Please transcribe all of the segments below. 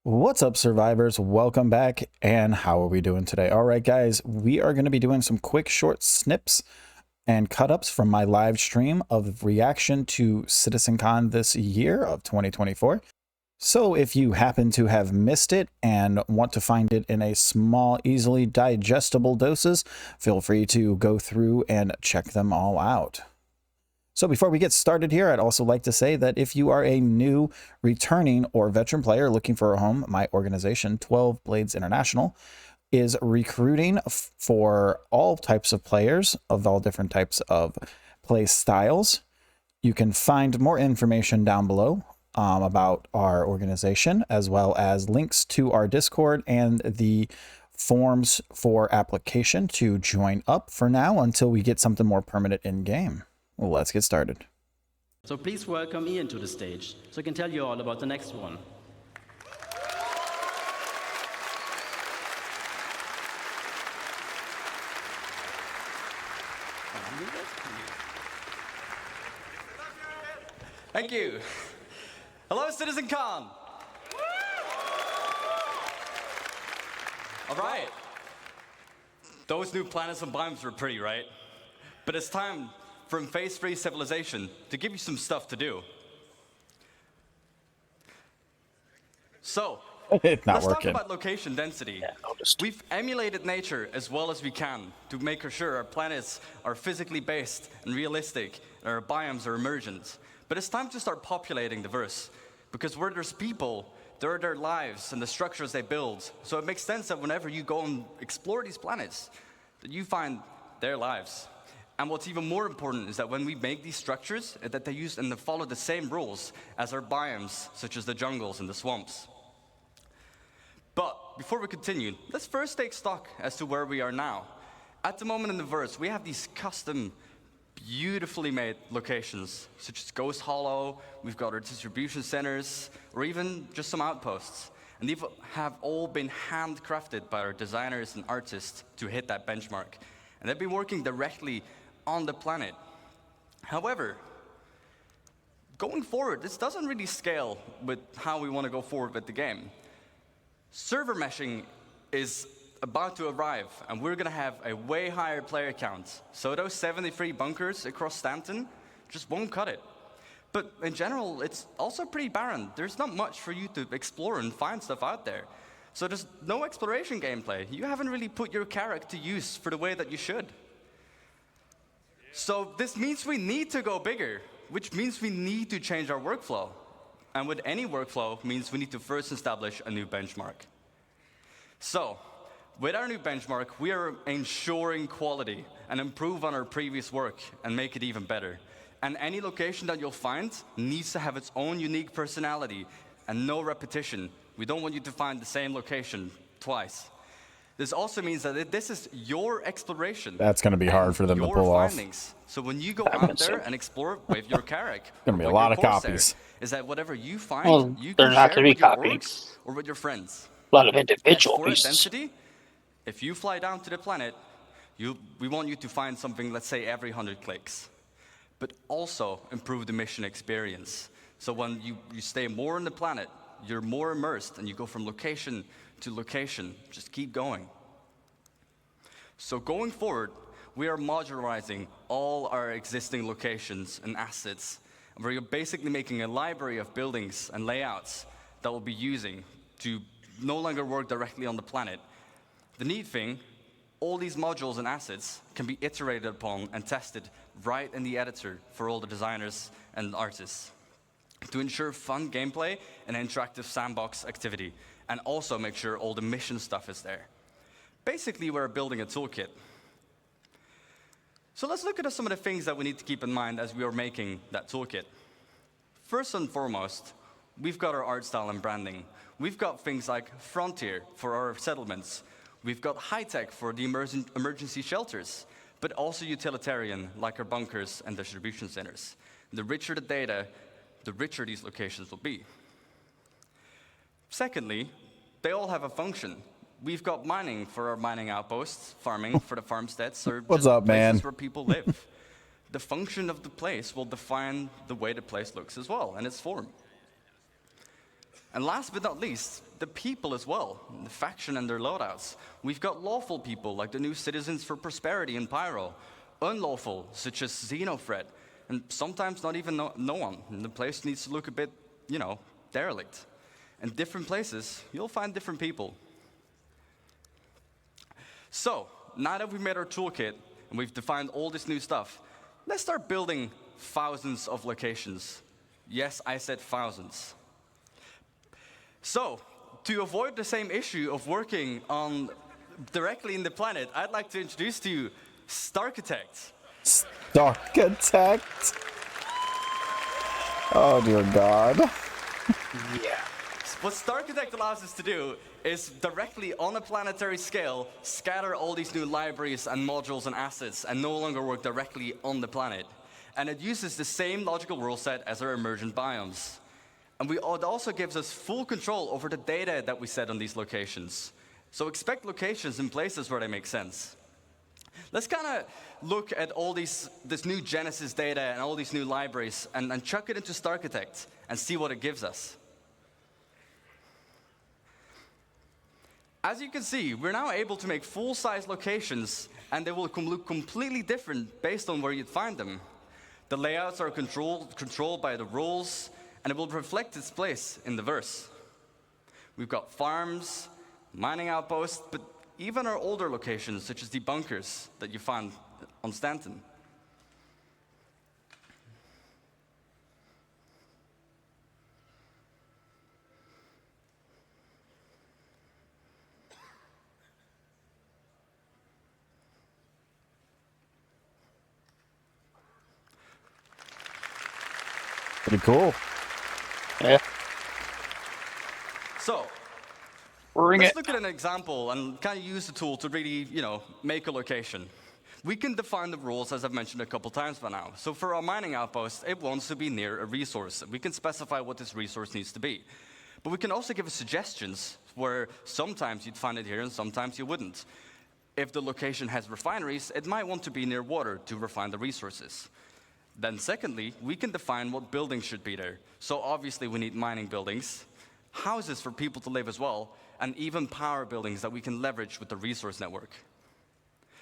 What's up, survivors? Welcome back. And how are we doing today? All right, guys, we are going to be doing some quick short snips and cut-ups from my live stream of reaction to CitizenCon this year of 2024. So if you happen to have missed it and want to find it in a small, easily digestible doses, feel free to go through and check them all out. So before we get started here, I'd also like to say that if you are a new, returning, or veteran player looking for a home, my organization, 12 Blades International, is recruiting for all types of players of all different types of play styles. You can find more information down below about our organization, as well as links to our Discord and the forms for application to join up for now until we get something more permanent in game. Well, let's get started. So please welcome Ian to the stage, so he can tell you all about the next one. Thank you. Hello, CitizenCon. All right. Those new planets and biomes were pretty, right? But it's time from phase-free civilization to give you some stuff to do. So, let's talk about location density. We've emulated nature as well as we can to make sure our planets are physically based and realistic, and our biomes are emergent. But it's time to start populating the verse, because where there's people, there are their lives and the structures they build. So it makes sense that whenever you go and explore these planets, that you find their lives. And what's even more important is that when we make these structures, that they use and they follow the same rules as our biomes, such as the jungles and the swamps. But before we continue, let's first take stock as to where we are now. At the moment in the verse, we have these custom, beautifully made locations, such as Ghost Hollow, we've got our distribution centers, or even just some outposts. And these have all been handcrafted by our designers and artists to hit that benchmark. And they've been working directly on the planet. However, going forward, this doesn't really scale with how we want to go forward with the game. Server meshing is about to arrive, and we're going to have a way higher player count. So those 73 bunkers across Stanton just won't cut it. But in general, it's also pretty barren. There's not much for you to explore and find stuff out there. So there's no exploration gameplay. You haven't really put your character to use for the way that you should. So this means we need to go bigger, which means we need to change our workflow. And with any workflow means we need to first establish a new benchmark. So with our new benchmark, we are ensuring quality and improve on our previous work and make it even better. And any location that you'll find needs to have its own unique personality and no repetition. We don't want you to find the same location twice. This also means that this is your exploration. That's going to be hard for them to pull off. So when you go out there and explore with your character, going to be a lot of copies. Is that whatever you find, you can not share going to be with your copies. orgs or with your friends. A lot of individual For pieces. density, if you fly down to the planet, we want you to find something, let's say, every 100 clicks. But also improve the mission experience. So when you stay more on the planet, you're more immersed, and you go from location to location. Just keep going. So going forward, we are modularizing all our existing locations and assets. And we're basically making a library of buildings and layouts that we'll be using to no longer work directly on the planet. The neat thing, all these modules and assets can be iterated upon and tested right in the editor for all the designers and artists, to ensure fun gameplay and interactive sandbox activity, and also make sure all the mission stuff is there. Basically, we're building a toolkit. So let's look at some of the things that we need to keep in mind as we are making that toolkit. First and foremost, we've got our art style and branding. We've got things like Frontier for our settlements. We've got high-tech for the emergency shelters, but also utilitarian, like our bunkers and distribution centers. The richer the data, the richer these locations will be. Secondly, they all have a function. We've got mining for our mining outposts, farming for the farmsteads, or What's just up, places man? where people live. The function of the place will define the way the place looks as well, and its form. And last but not least, the people as well, the faction and their loadouts. We've got lawful people like the new Citizens for Prosperity in Pyro, unlawful such as Xenofred, and sometimes not even no one. And the place needs to look a bit, derelict. In different places, you'll find different people. So, now that we've made our toolkit and we've defined all this new stuff, let's start building thousands of locations. Yes, I said thousands. So, to avoid the same issue of working on directly in the planet, I'd like to introduce to you Starchitect. Starchitect? Oh, dear God. Yeah. What Starchitect allows us to do is directly on a planetary scale scatter all these new libraries and modules and assets and no longer work directly on the planet. And it uses the same logical rule set as our emergent biomes. And it also gives us full control over the data that we set on these locations. So expect locations in places where they make sense. Let's kind of look at all this new Genesis data and all these new libraries and chuck it into Starchitect and see what it gives us. As you can see, we're now able to make full-size locations, and they will look completely different based on where you'd find them. The layouts are controlled by the rules, and it will reflect its place in the verse. We've got farms, mining outposts, but even our older locations, such as the bunkers that you find on Stanton. Pretty cool. Yeah. So, let's look at an example and kind of use the tool to really, make a location. We can define the rules, as I've mentioned a couple times by now. So for our mining outpost, it wants to be near a resource. We can specify what this resource needs to be. But we can also give it suggestions where sometimes you'd find it here and sometimes you wouldn't. If the location has refineries, it might want to be near water to refine the resources. Then secondly, we can define what buildings should be there. So obviously we need mining buildings, houses for people to live as well, and even power buildings that we can leverage with the resource network.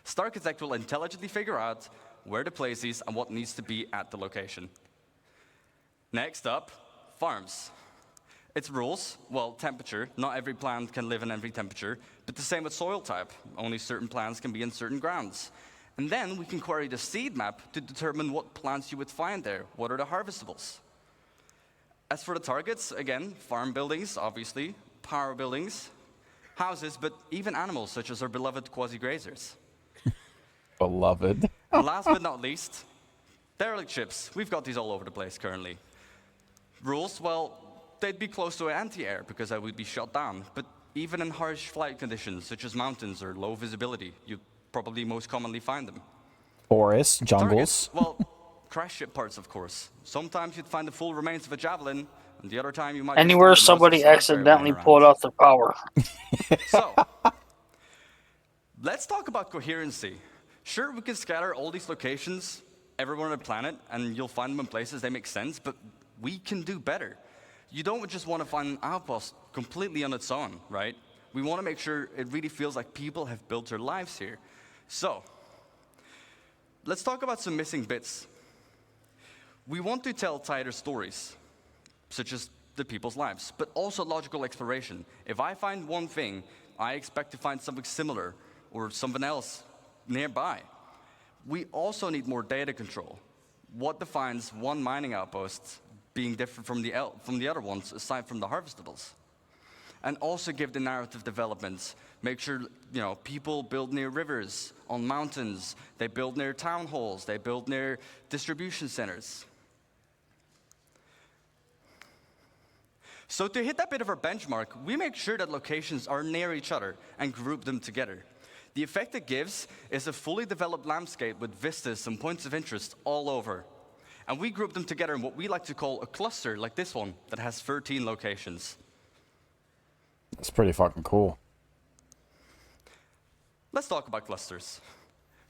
Starchitect will intelligently figure out where to place these and what needs to be at the location. Next up, farms. Its rules, well, temperature. Not every plant can live in every temperature, but the same with soil type. Only certain plants can be in certain grounds. And then we can query the seed map to determine what plants you would find there. What are the harvestables? As for the targets, again, farm buildings, obviously, power buildings, houses, but even animals, such as our beloved quasi-grazers. Beloved. And last but not least, derelict ships. We've got these all over the place currently. Rules, well, they'd be close to anti-air because I would be shot down. But even in harsh flight conditions, such as mountains or low visibility, you probably most commonly find them. Forests, jungles. Targets, well, crash ship parts, of course. Sometimes you'd find the full remains of a javelin, and the other time you might anywhere somebody accidentally pulled off the power. So, let's talk about coherency. Sure, we can scatter all these locations everywhere on the planet, and you'll find them in places they make sense, but we can do better. You don't just want to find an outpost completely on its own, right? We want to make sure it really feels like people have built their lives here. So, let's talk about some missing bits. We want to tell tighter stories, such as the people's lives, but also logical exploration. If I find one thing, I expect to find something similar or something else nearby. We also need more data control. What defines one mining outpost being different from the other ones, aside from the harvestables? And also give the narrative developments. Make sure, people build near rivers, on mountains. They build near town halls. They build near distribution centers. So to hit that bit of our benchmark, we make sure that locations are near each other and group them together. The effect it gives is a fully developed landscape with vistas and points of interest all over. And we group them together in what we like to call a cluster, like this one, that has 13 locations. That's pretty fucking cool. Let's talk about clusters.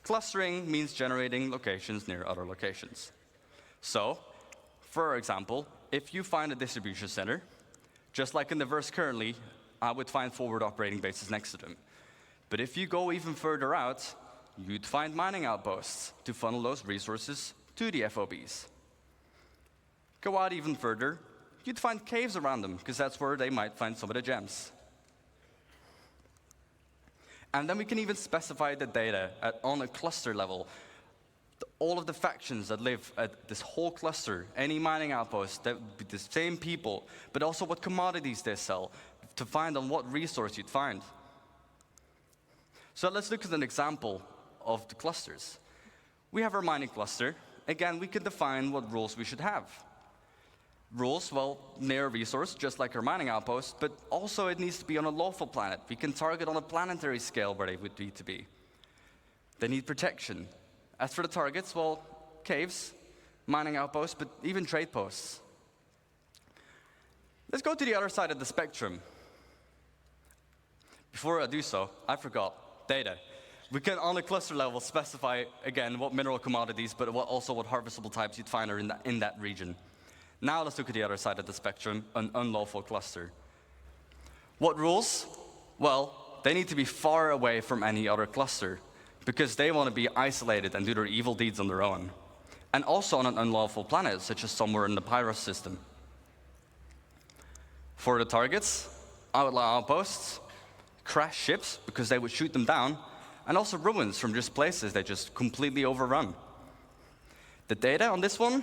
Clustering means generating locations near other locations. So, for example, if you find a distribution center, Just like in the verse currently, I would find forward operating bases next to them. But if you go even further out, you'd find mining outposts to funnel those resources to the FOBs. Go out even further, you'd find caves around them, because that's where they might find some of the gems. And then we can even specify the data on a cluster level. All of the factions that live at this whole cluster, any mining outpost, that would be the same people, but also what commodities they sell, to find on what resource you'd find. So let's look at an example of the clusters. We have our mining cluster. Again, we can define what rules we should have. Rules, well, near a resource, just like our mining outpost, but also it needs to be on a lawful planet. We can target on a planetary scale where they would need to be. They need protection. As for the targets, well, caves, mining outposts, but even trade posts. Let's go to the other side of the spectrum. Before I do so, I forgot data. We can, on a cluster level, specify, again, what mineral commodities, but also what harvestable types you'd find are in that region. Now let's look at the other side of the spectrum, an unlawful cluster. What rules? Well, they need to be far away from any other cluster, because they want to be isolated and do their evil deeds on their own. And also on an unlawful planet, such as somewhere in the Pyros system. For the targets, outlaw outposts, crash ships, because they would shoot them down, and also ruins from just places they just completely overrun. The data on this one,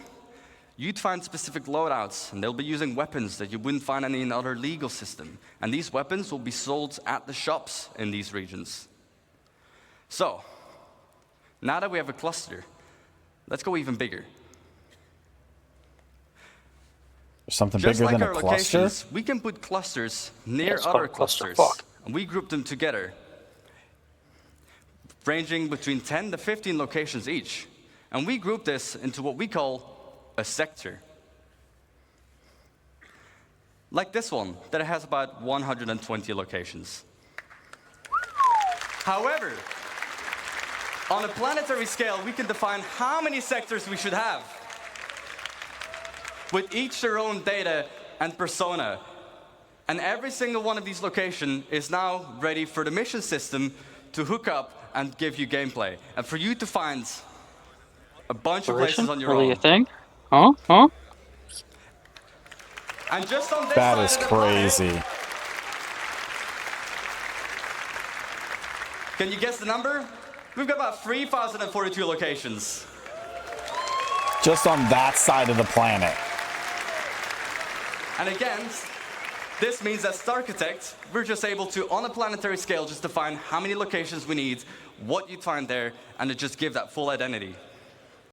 you'd find specific loadouts, and they'll be using weapons that you wouldn't find in any other legal system. And these weapons will be sold at the shops in these regions. So, now that we have a cluster, let's go even bigger. Something Just bigger like than a our cluster? locations, we can put clusters near That's other called clusters, clusterfuck. and we group them together, ranging between 10 to 15 locations each. And we group this into what we call a sector. Like this one, that has about 120 locations. However, on a planetary scale, we can define how many sectors we should have, with each their own data and persona. And every single one of these locations is now ready for the mission system to hook up and give you gameplay. And for you to find a bunch of places on your really own. a thing? Huh? And just on this That side is of the planet, crazy. can you guess the number? We've got about 3,042 locations. Just on that side of the planet. And again, this means as Starchitect, we're just able to, on a planetary scale, just define how many locations we need, what you'd find there, and to just give that full identity.